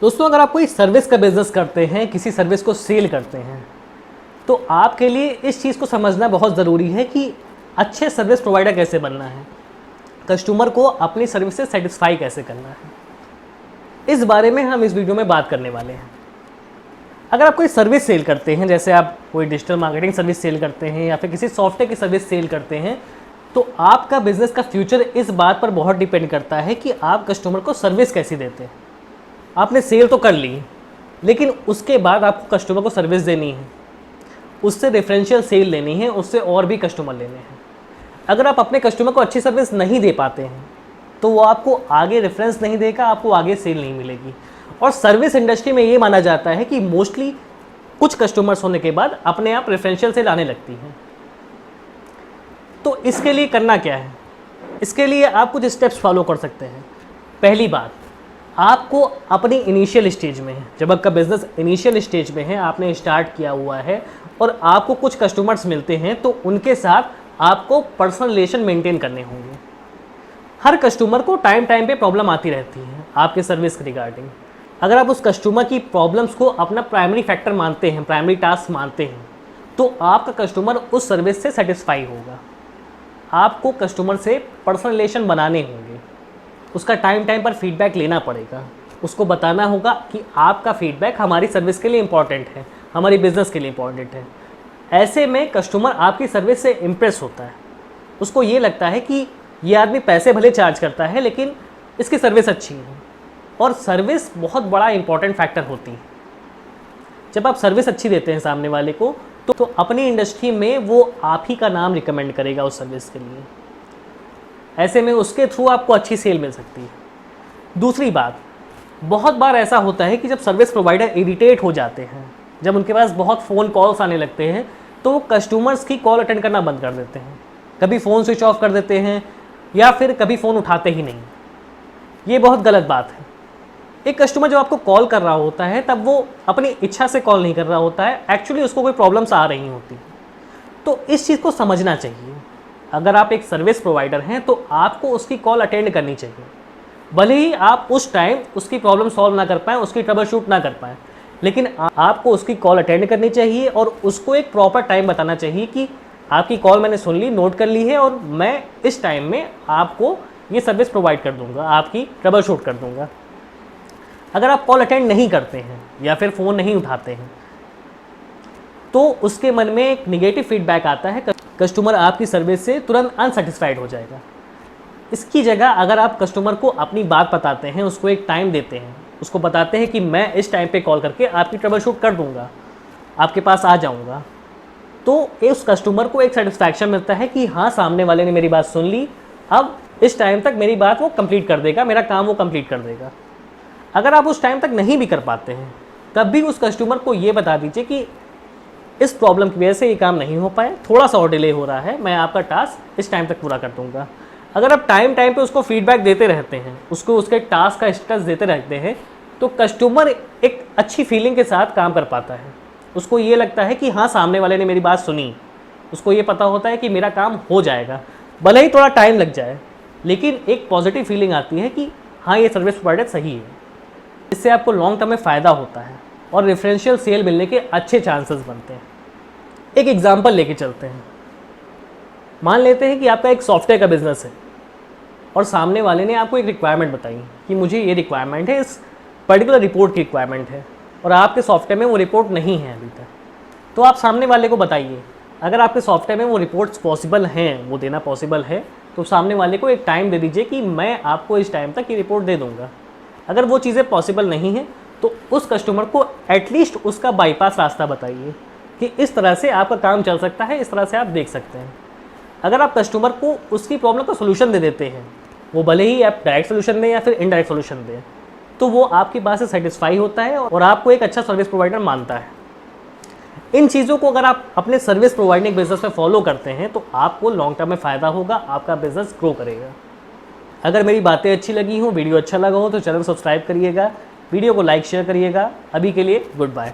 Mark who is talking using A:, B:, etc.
A: दोस्तों, अगर आप कोई सर्विस का बिज़नेस करते हैं, किसी सर्विस को सेल करते हैं, तो आपके लिए इस चीज़ को समझना बहुत ज़रूरी है कि अच्छे सर्विस प्रोवाइडर कैसे बनना है, कस्टमर को अपनी सर्विस से सेटिस्फाई कैसे करना है। इस बारे में हम इस वीडियो में बात करने वाले हैं। अगर आप कोई सर्विस सेल करते हैं, जैसे आप कोई डिजिटल मार्केटिंग सर्विस सेल करते हैं या फिर किसी सॉफ्टवेयर की सर्विस सेल करते हैं, तो आपका बिज़नेस का फ्यूचर इस बात पर बहुत डिपेंड करता है कि आप कस्टमर को सर्विस कैसी देते हैं। आपने सेल तो कर ली, लेकिन उसके बाद आपको कस्टमर को सर्विस देनी है, उससे रेफरेंशियल सेल लेनी है, उससे और भी कस्टमर लेने हैं। अगर आप अपने कस्टमर को अच्छी सर्विस नहीं दे पाते हैं, तो वो आपको आगे रेफरेंस नहीं देगा, आपको आगे सेल नहीं मिलेगी। और सर्विस इंडस्ट्री में ये माना जाता है कि मोस्टली कुछ कस्टमर्स होने के बाद अपने आप रेफरेंशियल सेल आने लगती हैं। तो इसके लिए करना क्या है? इसके लिए आप कुछ स्टेप्स फॉलो कर सकते हैं। पहली बात, आपको अपनी इनिशियल स्टेज में है, जब आपका बिज़नेस इनिशियल स्टेज में है, आपने स्टार्ट किया हुआ है और आपको कुछ कस्टमर्स मिलते हैं, तो उनके साथ आपको पर्सनल रिलेशन मेंटेन करने होंगे। हर कस्टमर को टाइम पे प्रॉब्लम आती रहती है आपके सर्विस के रिगार्डिंग। अगर आप उस कस्टमर की प्रॉब्लम्स को अपना प्राइमरी फैक्टर मानते हैं, प्राइमरी टास्क मानते हैं, तो आपका कस्टमर उस सर्विस से सेटिस्फाई होगा। आपको कस्टमर से पर्सनल रिलेशन बनाने होंगे, उसका टाइम पर फीडबैक लेना पड़ेगा, उसको बताना होगा कि आपका फीडबैक हमारी सर्विस के लिए इम्पॉर्टेंट है, हमारी बिज़नेस के लिए इम्पॉर्टेंट है। ऐसे में कस्टमर आपकी सर्विस से इम्प्रेस होता है, उसको ये लगता है कि ये आदमी पैसे भले चार्ज करता है, लेकिन इसकी सर्विस अच्छी है। और सर्विस बहुत बड़ा इंपॉर्टेंट फैक्टर होती है। जब आप सर्विस अच्छी देते हैं सामने वाले को, तो अपनी इंडस्ट्री में वो आप ही का नाम रिकमेंड करेगा उस सर्विस के लिए। ऐसे में उसके थ्रू आपको अच्छी सेल मिल सकती है। दूसरी बात, बहुत बार ऐसा होता है कि जब सर्विस प्रोवाइडर इरिटेट हो जाते हैं, जब उनके पास बहुत फ़ोन कॉल्स आने लगते हैं, तो वो कस्टमर्स की कॉल अटेंड करना बंद कर देते हैं। कभी फ़ोन स्विच ऑफ कर देते हैं या फिर कभी फ़ोन उठाते ही नहीं। ये बहुत गलत बात है। एक कस्टमर जब आपको कॉल कर रहा होता है, तब वो अपनी इच्छा से कॉल नहीं कर रहा होता है, एक्चुअली उसको कोई प्रॉब्लम्स आ रही होती। तो इस चीज़ को समझना चाहिए। अगर आप एक सर्विस प्रोवाइडर हैं, तो आपको उसकी कॉल अटेंड करनी चाहिए। भले ही आप उस टाइम उसकी प्रॉब्लम सॉल्व ना कर पाएँ, उसकी ट्रबल शूट ना कर पाएँ, लेकिन आपको उसकी कॉल अटेंड करनी चाहिए और उसको एक प्रॉपर टाइम बताना चाहिए कि आपकी कॉल मैंने सुन ली, नोट कर ली है और मैं इस टाइम में आपको ये सर्विस प्रोवाइड कर दूँगा, आपकी ट्रबल शूट कर दूँगा। अगर आप कॉल अटेंड नहीं करते हैं या फिर फ़ोन नहीं उठाते हैं, तो उसके मन में एक निगेटिव फीडबैक आता है, कस्टमर आपकी सर्विस से तुरंत अनसेटिस्फाइड हो जाएगा। इसकी जगह अगर आप कस्टमर को अपनी बात बताते हैं, उसको एक टाइम देते हैं, उसको बताते हैं कि मैं इस टाइम पे कॉल करके आपकी ट्रबल शूट कर दूंगा, आपके पास आ जाऊंगा, तो उस कस्टमर को एक सेटिस्फैक्शन मिलता है कि हाँ, सामने वाले ने मेरी बात सुन ली, अब इस टाइम तक मेरी बात वो कंप्लीट कर देगा, मेरा काम वो कंप्लीट कर देगा। अगर आप उस टाइम तक नहीं भी कर पाते हैं, तब भी उस कस्टमर को ये बता दीजिए कि इस प्रॉब्लम की वजह से ये काम नहीं हो पाए, थोड़ा सा और डिले हो रहा है, मैं आपका टास्क इस टाइम तक पूरा कर दूंगा। अगर आप टाइम पे उसको फीडबैक देते रहते हैं, उसको उसके टास्क का स्टेटस देते रहते हैं, तो कस्टमर एक अच्छी फीलिंग के साथ काम कर पाता है। उसको ये लगता है कि हाँ, सामने वाले ने मेरी बात सुनी, उसको ये पता होता है कि मेरा काम हो जाएगा, भले ही थोड़ा टाइम लग जाए, लेकिन एक पॉजिटिव फीलिंग आती है कि हाँ, ये सर्विस प्रोवाइडर सही है। इससे आपको लॉन्ग टर्म में फ़ायदा होता है और रेफरेंशियल सेल मिलने के अच्छे चांसेस बनते हैं। एक एग्जांपल लेके चलते हैं। मान लेते हैं कि आपका एक सॉफ्टवेयर का बिज़नेस है और सामने वाले ने आपको एक रिक्वायरमेंट बताई कि मुझे ये रिक्वायरमेंट है, इस पर्टिकुलर रिपोर्ट की रिक्वायरमेंट है, और आपके सॉफ्टवेयर में वो रिपोर्ट नहीं है अभी तक। तो आप सामने वाले को बताइए, अगर आपके सॉफ्टवेयर में वो रिपोर्ट्स पॉसिबल हैं, वो देना पॉसिबल है, तो सामने वाले को एक टाइम दे दीजिए कि मैं आपको इस टाइम तक ये रिपोर्ट दे दूँगा। अगर वो चीज़ें पॉसिबल नहीं हैं, तो उस कस्टमर को एटलीस्ट उसका बाईपास रास्ता बताइए कि इस तरह से आपका काम चल सकता है, इस तरह से आप देख सकते हैं। अगर आप कस्टमर को उसकी प्रॉब्लम का सोल्यूशन दे देते हैं, वो भले ही आप डायरेक्ट सोल्यूशन दें या फिर इनडायरेक्ट सोल्यूशन दें, तो वो आपकी बात से सेटिस्फाई होता है और आपको एक अच्छा सर्विस प्रोवाइडर मानता है। इन चीज़ों को अगर आप अपने सर्विस प्रोवाइडिंग बिजनेस में फॉलो करते हैं, तो आपको लॉन्ग टर्म में फ़ायदा होगा, आपका बिजनेस ग्रो करेगा। अगर मेरी बातें अच्छी लगी हों, वीडियो अच्छा लगा हो, तो चैनल सब्सक्राइब करिएगा, वीडियो को लाइक शेयर करिएगा। अभी के लिए गुड बाय।